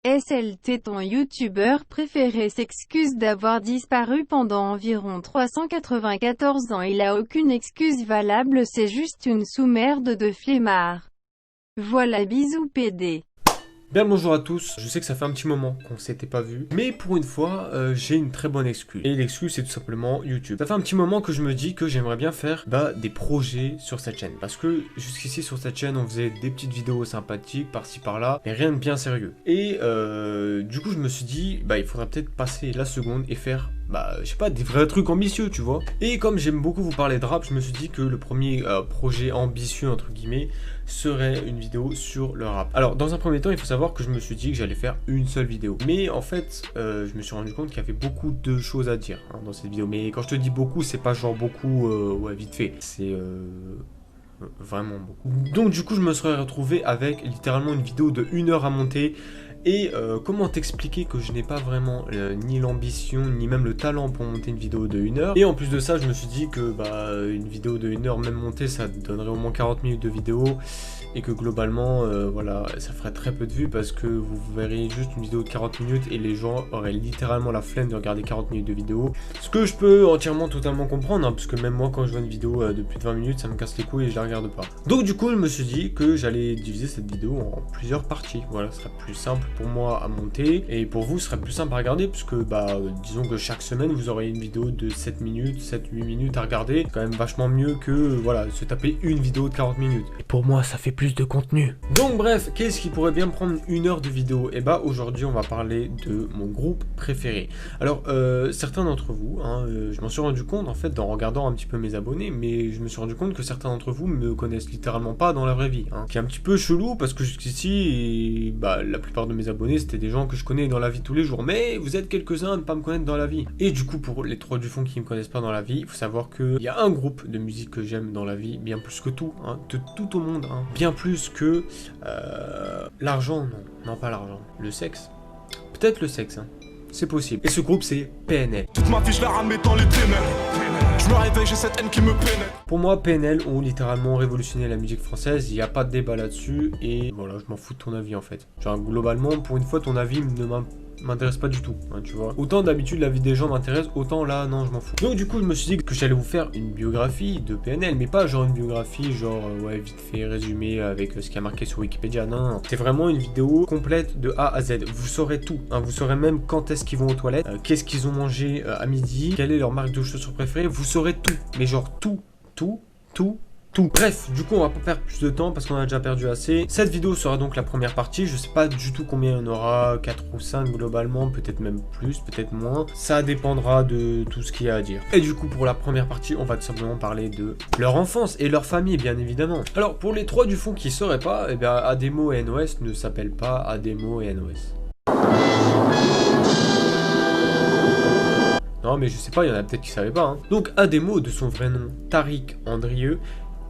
SLT, ton youtubeur préféré, s'excuse d'avoir disparu pendant environ 394 ans. Il a aucune excuse valable, c'est juste une sous-merde de flemmard. Voilà, bisous PD. Bien le bonjour à tous, je sais que ça fait un petit moment qu'on s'était pas vu, mais pour une fois, j'ai une très bonne excuse. Et l'excuse c'est tout simplement YouTube. Ça fait un petit moment que je me dis que j'aimerais bien faire des projets sur cette chaîne. Parce que jusqu'ici sur cette chaîne on faisait des petites vidéos sympathiques par-ci par-là, mais rien de bien sérieux. Et du coup je me suis dit, il faudrait peut-être passer la seconde et faire je sais pas, des vrais trucs ambitieux, tu vois. Et comme j'aime beaucoup vous parler de rap, je me suis dit que le premier projet ambitieux, entre guillemets, serait une vidéo sur le rap. Alors, dans un premier temps, il faut savoir que je me suis dit que j'allais faire une seule vidéo. Mais en fait, je me suis rendu compte qu'il y avait beaucoup de choses à dire dans cette vidéo. Mais quand je te dis beaucoup, c'est pas genre beaucoup, vite fait. C'est vraiment beaucoup. Donc du coup, je me serais retrouvé avec littéralement une vidéo de 1 heure à monter. Et comment t'expliquer que je n'ai pas vraiment ni l'ambition ni même le talent pour monter une vidéo de 1 heure. Et en plus de ça je me suis dit que une vidéo de 1 heure même montée ça donnerait au moins 40 minutes de vidéo. Et que globalement voilà, ça ferait très peu de vues parce que vous verriez juste une vidéo de 40 minutes et les gens auraient littéralement la flemme de regarder 40 minutes de vidéo. Ce que je peux entièrement totalement comprendre parce que même moi quand je vois une vidéo de plus de 20 minutes ça me casse les couilles et je la regarde pas. Donc du coup je me suis dit que j'allais diviser cette vidéo en plusieurs parties. Voilà, ce serait plus simple pour moi à monter et pour vous ce serait plus simple à regarder puisque disons que chaque semaine vous aurez une vidéo de 7 minutes, 7-8 minutes à regarder. C'est quand même vachement mieux que voilà, se taper une vidéo de 40 minutes. Et pour moi ça fait plus de contenu. Donc bref, qu'est-ce qui pourrait bien me prendre 1 heure de vidéo? Et aujourd'hui on va parler de mon groupe préféré. Alors certains d'entre vous, je m'en suis rendu compte en fait en regardant un petit peu mes abonnés, mais je me suis rendu compte que certains d'entre vous me connaissent littéralement pas dans la vraie vie. Qui est un petit peu chelou parce que jusqu'ici, la plupart de mes abonnés c'était des gens que je connais dans la vie tous les jours, mais vous êtes quelques-uns à ne pas me connaître dans la vie. Et du coup pour les trois du fond qui me connaissent pas dans la vie, il faut savoir qu'il y a un groupe de musique que j'aime dans la vie, bien plus que tout, de tout au monde, bien plus que l'argent, non pas l'argent, le sexe, peut-être le sexe, c'est possible. Et ce groupe c'est PNL. Toute ma vie je la ramais dans les ténèbres. Je me réveille, j'ai cette haine qui me pénètre. Pour moi, PNL ont littéralement révolutionné la musique française, il n'y a pas de débat là-dessus, et voilà, je m'en fous de ton avis en fait. Genre globalement, pour une fois, ton avis ne m'intéresse pas du tout, tu vois. Autant d'habitude, l'avis des gens m'intéresse, autant là, non, je m'en fous. Donc du coup, je me suis dit que j'allais vous faire une biographie de PNL, mais pas genre une biographie, genre, vite fait, résumé avec ce qui a marqué sur Wikipédia, non. C'est vraiment une vidéo complète de A à Z. Vous saurez tout, vous saurez même quand est-ce qu'ils vont aux toilettes, qu'est-ce qu'ils ont mangé à midi, quelle est leur marque de chaussures préférée, vous saurez tout, mais genre tout. Bref, du coup on va pas perdre plus de temps parce qu'on a déjà perdu assez. Cette vidéo sera donc la première partie, je sais pas du tout combien il y en aura, 4 ou 5 globalement, peut-être même plus, peut-être moins. Ça dépendra de tout ce qu'il y a à dire. Et du coup pour la première partie, on va tout simplement parler de leur enfance et leur famille bien évidemment. Alors pour les trois du fond qui sauraient pas, Ademo et NOS ne s'appellent pas Ademo et NOS. Non mais je sais pas, il y en a peut-être qui savaient pas. Donc Ademo, de son vrai nom Tariq Andrieux,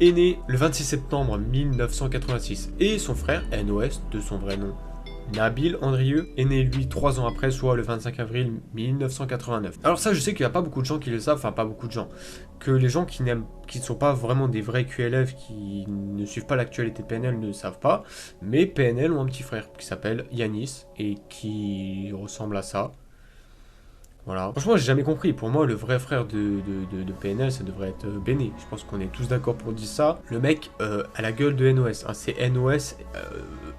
est né le 26 septembre 1986 et son frère NOS, de son vrai nom Nabil Andrieux, est né lui 3 ans après, soit le 25 avril 1989. Alors ça je sais qu'il n'y a pas beaucoup de gens qui le savent, enfin pas beaucoup de gens, que les gens qui ne sont pas vraiment des vrais QLF, qui ne suivent pas l'actualité de PNL ne savent pas, mais PNL ont un petit frère qui s'appelle Yanis et qui ressemble à ça. Voilà. Franchement, j'ai jamais compris. Pour moi, le vrai frère de PNL, ça devrait être Béné. Je pense qu'on est tous d'accord pour dire ça. Le mec a la gueule de NOS. C'est NOS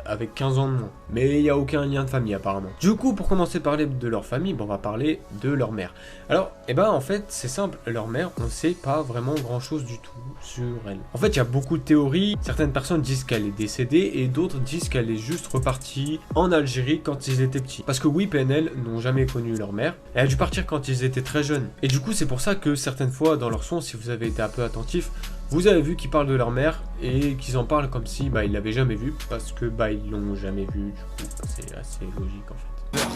avec 15 ans de moins. Mais il n'y a aucun lien de famille, apparemment. Du coup, pour commencer à parler de leur famille, on va parler de leur mère. Alors, en fait, c'est simple. Leur mère, on ne sait pas vraiment grand-chose du tout sur elle. En fait, il y a beaucoup de théories. Certaines personnes disent qu'elle est décédée et d'autres disent qu'elle est juste repartie en Algérie quand ils étaient petits. Parce que oui, PNL n'ont jamais connu leur mère. Elle a dû partir quand ils étaient très jeunes. Et du coup, c'est pour ça que certaines fois, dans leur son, si vous avez été un peu attentif, vous avez vu qu'ils parlent de leur mère et qu'ils en parlent comme si ils l'avaient jamais vue parce que ils l'ont jamais vue. Du coup, c'est assez logique en fait.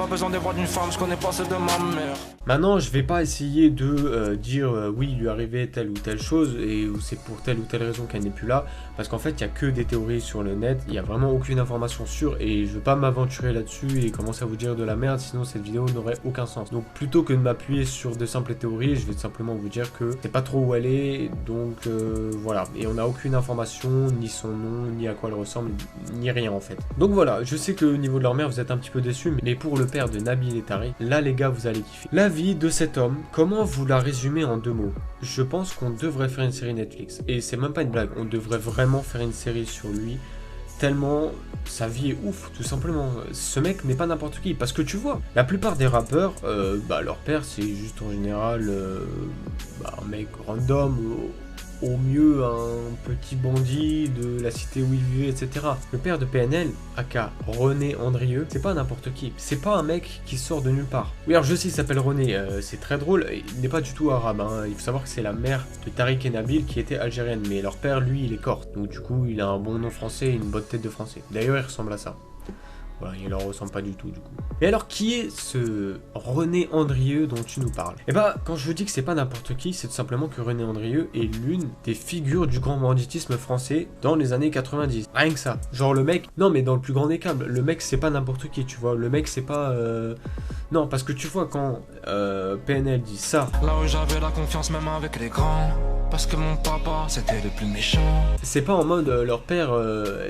pas besoin des voix d'une femme, je connais pas celle de ma mère. Maintenant, je vais pas essayer de dire oui, il lui arrivait telle ou telle chose et c'est pour telle ou telle raison qu'elle n'est plus là, parce qu'en fait, il y a que des théories sur le net, il y a vraiment aucune information sûre et je veux pas m'aventurer là-dessus et commencer à vous dire de la merde, sinon cette vidéo n'aurait aucun sens. Donc plutôt que de m'appuyer sur de simples théories, je vais tout simplement vous dire que c'est pas trop où elle est, donc voilà. Et on n'a aucune information, ni son nom, ni à quoi elle ressemble, ni rien en fait. Donc voilà, je sais que au niveau de leur mère, vous êtes un petit peu déçus, mais pour le père de Nabil et Tariq, là les gars, vous allez kiffer. La vie de cet homme, comment vous la résumer en 2 mots? Je pense qu'on devrait faire une série Netflix. Et c'est même pas une blague, on devrait vraiment faire une série sur lui. Tellement sa vie est ouf, tout simplement. Ce mec n'est pas n'importe qui. Parce que tu vois, la plupart des rappeurs, leur père, c'est juste en général un mec random, au mieux un petit bandit de la cité où il vivait, etc. Le père de PNL, aka René Andrieux, c'est pas n'importe qui. C'est pas un mec qui sort de nulle part. Oui, alors je sais, il s'appelle René, c'est très drôle. Il n'est pas du tout arabe, hein. Il faut savoir que c'est la mère de Tariq et Nabil qui était algérienne. Mais leur père, lui, il est corse. Donc du coup, il a un bon nom français et une bonne tête de français. D'ailleurs, il ressemble à ça. Voilà, il leur ressemble pas du tout du coup. Mais alors, qui est ce René Andrieux dont tu nous parles? Eh bah, quand je dis que c'est pas n'importe qui, c'est tout simplement que René Andrieux est l'une des figures du grand banditisme français dans les années 90. Rien que ça. Genre le mec, non mais dans le plus grand des câbles, le mec c'est pas n'importe qui, tu vois. Le mec c'est pas... Non, parce que tu vois quand PNL dit ça... Là où j'avais la confiance même avec les grands, parce que mon papa c'était le plus méchant. C'est pas en mode leur père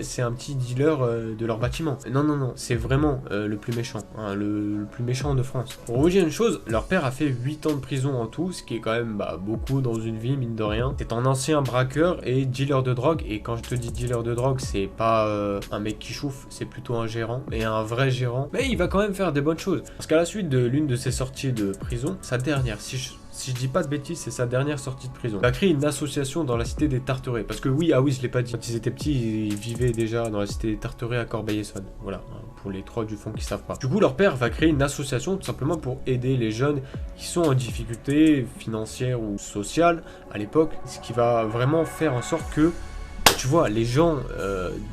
c'est un petit dealer de leur bâtiment. Non, non, non, c'est vraiment le plus méchant, hein, le plus méchant de France. Pour vous dire une chose, leur père a fait 8 ans de prison en tout, ce qui est quand même beaucoup dans une vie, mine de rien. C'est un ancien braqueur et dealer de drogue, et quand je te dis dealer de drogue, c'est pas un mec qui chauffe, c'est plutôt un gérant, et un vrai gérant. Mais il va quand même faire des bonnes choses. Parce qu'à la suite de l'une de ses sorties de prison, sa dernière, si je dis pas de bêtises, c'est sa dernière sortie de prison. Il a créé une association dans la cité des Tarterets. Parce que oui, ah oui, je l'ai pas dit. Quand ils étaient petits, ils vivaient déjà dans la cité des Tarterets à Corbeil-Essonnes. Voilà, hein, pour les 3 du fond qui savent pas. Du coup, leur père va créer une association tout simplement pour aider les jeunes qui sont en difficulté financière ou sociale à l'époque. Ce qui va vraiment faire en sorte que, tu vois, les gens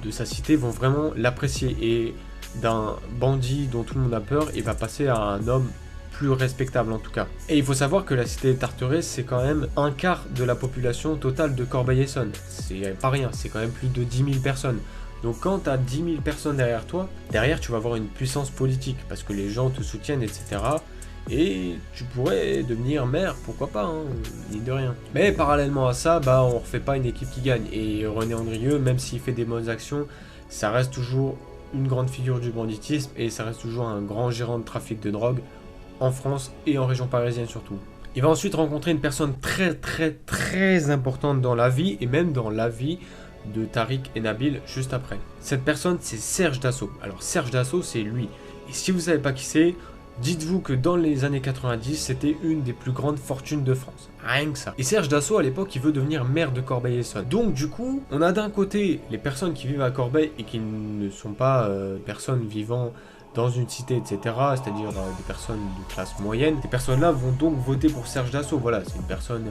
de sa cité vont vraiment l'apprécier. Et d'un bandit dont tout le monde a peur, il va passer à un homme plus respectable en tout cas. Et il faut savoir que la cité des Tarterets, c'est quand même un quart de la population totale de Corbeil-Essonnes. C'est pas rien, c'est quand même plus de 10 000 personnes. Donc quand tu as 10 000 personnes derrière toi, derrière tu vas avoir une puissance politique, parce que les gens te soutiennent, etc. Et tu pourrais devenir maire, pourquoi pas, hein, ni de rien. Mais parallèlement à ça, on refait pas une équipe qui gagne. Et René Andrieux, même s'il fait des bonnes actions, ça reste toujours une grande figure du banditisme, et ça reste toujours un grand gérant de trafic de drogue, en France et en région parisienne surtout. Il va ensuite rencontrer une personne très importante dans la vie et même dans la vie de Tariq et Nabil juste après. Cette personne, c'est Serge Dassault. Alors Serge Dassault, c'est lui. Et si vous savez pas qui c'est, dites-vous que dans les années 90, c'était une des plus grandes fortunes de France. Rien que ça. Et Serge Dassault, à l'époque, il veut devenir maire de Corbeil-Essonnes. Donc du coup, on a d'un côté les personnes qui vivent à Corbeil et qui ne sont pas personnes vivant dans une cité, etc., c'est-à-dire des personnes de classe moyenne. Ces personnes-là vont donc voter pour Serge Dassault. Voilà, c'est une personne,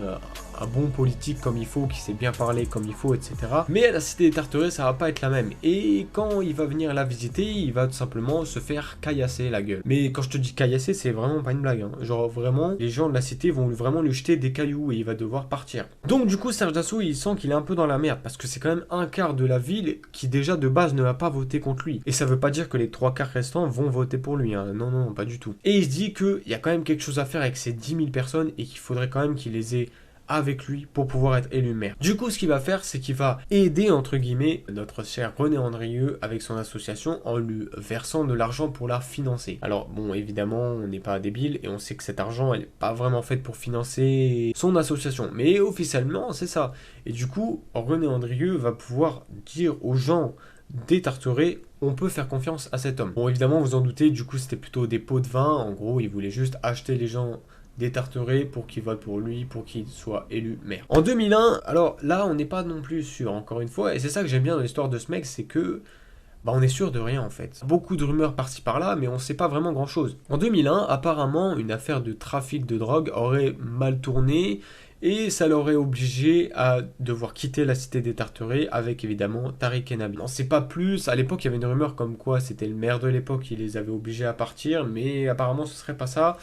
un bon politique comme il faut, qui sait bien parler comme il faut, etc. Mais à la cité des Tarterets, ça va pas être la même. Et quand il va venir la visiter, il va tout simplement se faire caillasser la gueule. Mais quand je te dis caillasser, c'est vraiment pas une blague, hein. Genre vraiment, les gens de la cité vont vraiment lui jeter des cailloux et il va devoir partir. Donc du coup, Serge Dassault, il sent qu'il est un peu dans la merde, parce que c'est quand même un quart de la ville qui déjà de base ne va pas voter contre lui. Et ça veut pas dire que les 3 quarts restants vont voter pour lui, hein. Non, non, pas du tout. Et il se dit qu'il y a quand même quelque chose à faire avec ces 10 000 personnes et qu'il faudrait quand même qu'il les ait avec lui pour pouvoir être élu maire. Du coup, ce qu'il va faire, c'est qu'il va aider, entre guillemets, notre cher René Andrieux avec son association en lui versant de l'argent pour la financer. Alors, bon, évidemment, on n'est pas débile et on sait que cet argent, elle n'est pas vraiment faite pour financer son association. Mais officiellement, c'est ça. Et du coup, René Andrieux va pouvoir dire aux gens des Tarterets, on peut faire confiance à cet homme. Bon, évidemment, vous en doutez, du coup, c'était plutôt des pots de vin. En gros, il voulait juste acheter les gens des Tarterets pour qu'ils votent pour lui, pour qu'il soit élu maire. En 2001, alors là, on n'est pas non plus sûr, encore une fois, et c'est ça que j'aime bien dans l'histoire de ce mec, c'est que on est sûr de rien en fait. Beaucoup de rumeurs par-ci par-là, mais on sait pas vraiment grand-chose. En 2001, apparemment, une affaire de trafic de drogue aurait mal tourné, et ça l'aurait obligé à devoir quitter la cité des Tarterets avec évidemment Tariq et Nabil. On sait pas plus, à l'époque il y avait une rumeur comme quoi c'était le maire de l'époque qui les avait obligés à partir, mais apparemment ce serait pas ça.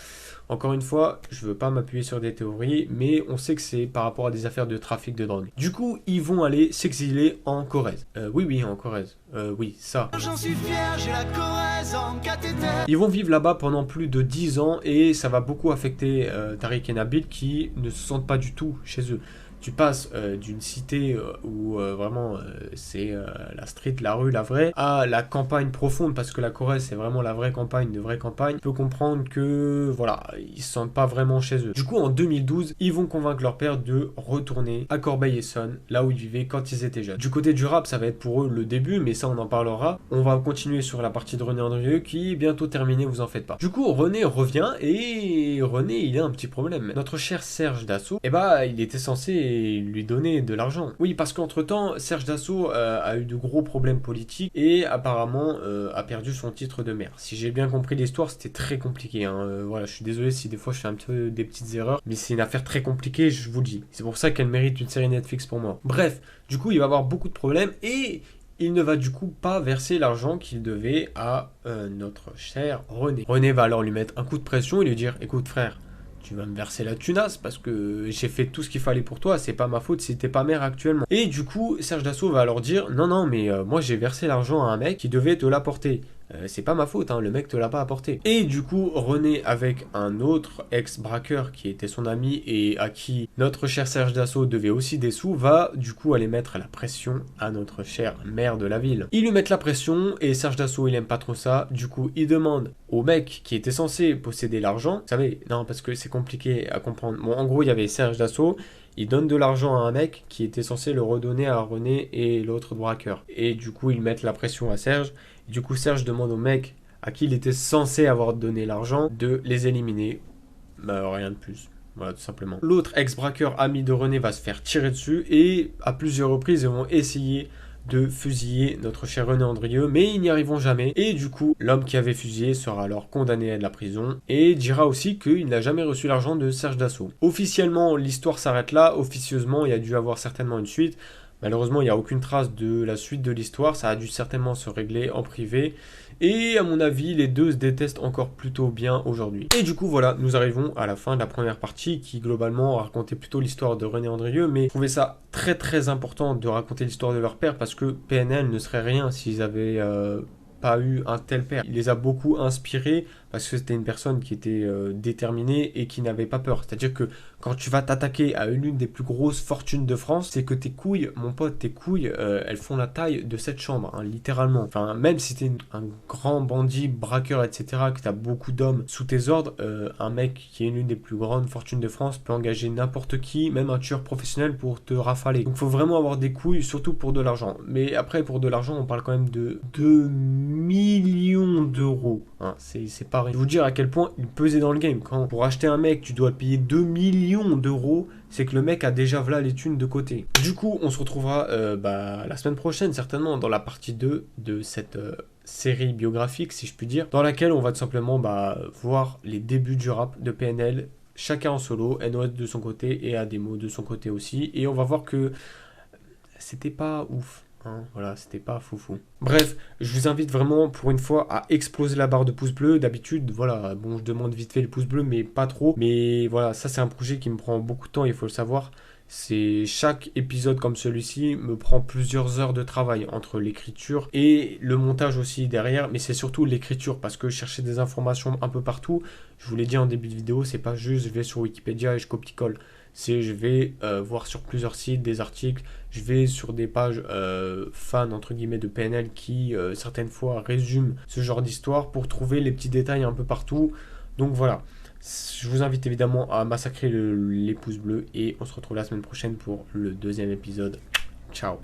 Encore une fois, je veux pas m'appuyer sur des théories, mais on sait que c'est par rapport à des affaires de trafic de drogue. Du coup, ils vont aller s'exiler en Corrèze. Oui, en Corrèze. Oui, ça. J'en suis fier, j'ai la Corrèze en cathéter. Ils vont vivre là-bas pendant plus de 10 ans et ça va beaucoup affecter Tariq et Nabil qui ne se sentent pas du tout chez eux. Tu passes d'une cité où vraiment c'est la street, la rue, la vraie, à la campagne profonde, parce que la Corrèze c'est vraiment la vraie campagne, de vraie campagne. Tu peux comprendre que voilà, ils se sentent pas vraiment chez eux. Du coup en 2012, ils vont convaincre leur père de retourner à Corbeil-Essonnes, là où ils vivaient quand ils étaient jeunes. Du côté du rap, ça va être pour eux le début, mais ça on en parlera. On va continuer sur la partie de René Andrieux qui est bientôt terminée, vous en faites pas. Du coup René revient et René il a un petit problème. Notre cher Serge Dassault, il était censé lui donner de l'argent. Oui, parce qu'entre temps, Serge Dassault a eu de gros problèmes politiques et apparemment a perdu son titre de maire. Si j'ai bien compris l'histoire, c'était très compliqué. Voilà, je suis désolé si des fois je fais un peu des petites erreurs, mais c'est une affaire très compliquée, je vous le dis. C'est pour ça qu'elle mérite une série Netflix pour moi. Bref, du coup, il va avoir beaucoup de problèmes et il ne va du coup pas verser l'argent qu'il devait à notre cher René. René va alors lui mettre un coup de pression et lui dire: écoute frère, tu vas me verser la tunasse parce que j'ai fait tout ce qu'il fallait pour toi, c'est pas ma faute si t'es pas maire actuellement. Et du coup, Serge Dassault va alors dire: non, mais moi j'ai versé l'argent à un mec qui devait te l'apporter. C'est pas ma faute, le mec te l'a pas apporté. Et du coup, René, avec un autre ex-braqueur qui était son ami et à qui notre cher Serge Dassault devait aussi des sous, va du coup aller mettre la pression à notre cher maire de la ville. Ils lui mettent la pression et Serge Dassault il aime pas trop ça. Du coup, il demande au mec qui était censé posséder l'argent, vous savez, non parce que c'est compliqué à comprendre. Bon, en gros, il y avait Serge Dassault. Il donne de l'argent à un mec qui était censé le redonner à René et l'autre braqueur. Et du coup, ils mettent la pression à Serge. Du coup, Serge demande au mec à qui il était censé avoir donné l'argent de les éliminer. Rien de plus. Voilà, tout simplement. L'autre ex-braqueur ami de René va se faire tirer dessus et à plusieurs reprises, ils vont essayer de fusiller notre cher René Andrieux, mais ils n'y arriveront jamais. Et du coup, l'homme qui avait fusillé sera alors condamné à de la prison et dira aussi qu'il n'a jamais reçu l'argent de Serge Dassault. Officiellement, l'histoire s'arrête là. Officieusement, il y a dû avoir certainement une suite. Malheureusement, il n'y a aucune trace de la suite de l'histoire. Ça a dû certainement se régler en privé. Et à mon avis, les deux se détestent encore plutôt bien aujourd'hui. Et du coup, voilà, nous arrivons à la fin de la première partie qui, globalement, racontait plutôt l'histoire de René Andrieux. Mais je trouvais ça très très important de raconter l'histoire de leur père parce que PNL ne serait rien s'ils avaient pas eu un tel père. Il les a beaucoup inspirés parce que c'était une personne qui était déterminée et qui n'avait pas peur. C'est-à-dire que quand tu vas t'attaquer à l'une des plus grosses fortunes de France, c'est que tes couilles, mon pote, tes couilles, elles font la taille de cette chambre, littéralement. Enfin, même si t'es un grand bandit, braqueur, etc., que t'as beaucoup d'hommes sous tes ordres, un mec qui est l'une des plus grandes fortunes de France peut engager n'importe qui, même un tueur professionnel pour te rafaler. Donc, faut vraiment avoir des couilles, surtout pour de l'argent. Mais après, pour de l'argent, on parle quand même de 2 millions d'euros. C'est pas rien. Je vous dire à quel point il pesait dans le game. Quand pour acheter un mec, tu dois payer 2 millions d'euros, c'est que le mec a déjà voilà les thunes de côté. Du coup, on se retrouvera la semaine prochaine, certainement, dans la partie 2 de cette série biographique, si je puis dire, dans laquelle on va tout simplement voir les débuts du rap de PNL, chacun en solo, NOS de son côté et Ademo de son côté aussi. Et on va voir que c'était pas ouf. Voilà, c'était pas foufou. Bref, je vous invite vraiment pour une fois à exploser la barre de pouces bleus. D'habitude, voilà, bon, je demande vite fait les pouces bleus, mais pas trop. Mais voilà, ça c'est un projet qui me prend beaucoup de temps, il faut le savoir. C'est chaque épisode comme celui-ci me prend plusieurs heures de travail entre l'écriture et le montage aussi derrière, mais c'est surtout l'écriture parce que chercher des informations un peu partout, je vous l'ai dit en début de vidéo, c'est pas juste je vais sur Wikipédia et je copie-colle. C'est je vais voir sur plusieurs sites des articles, je vais sur des pages fans entre guillemets de PNL qui certaines fois résument ce genre d'histoire pour trouver les petits détails un peu partout. Donc voilà, je vous invite évidemment à massacrer les pouces bleus et on se retrouve la semaine prochaine pour le deuxième épisode. Ciao.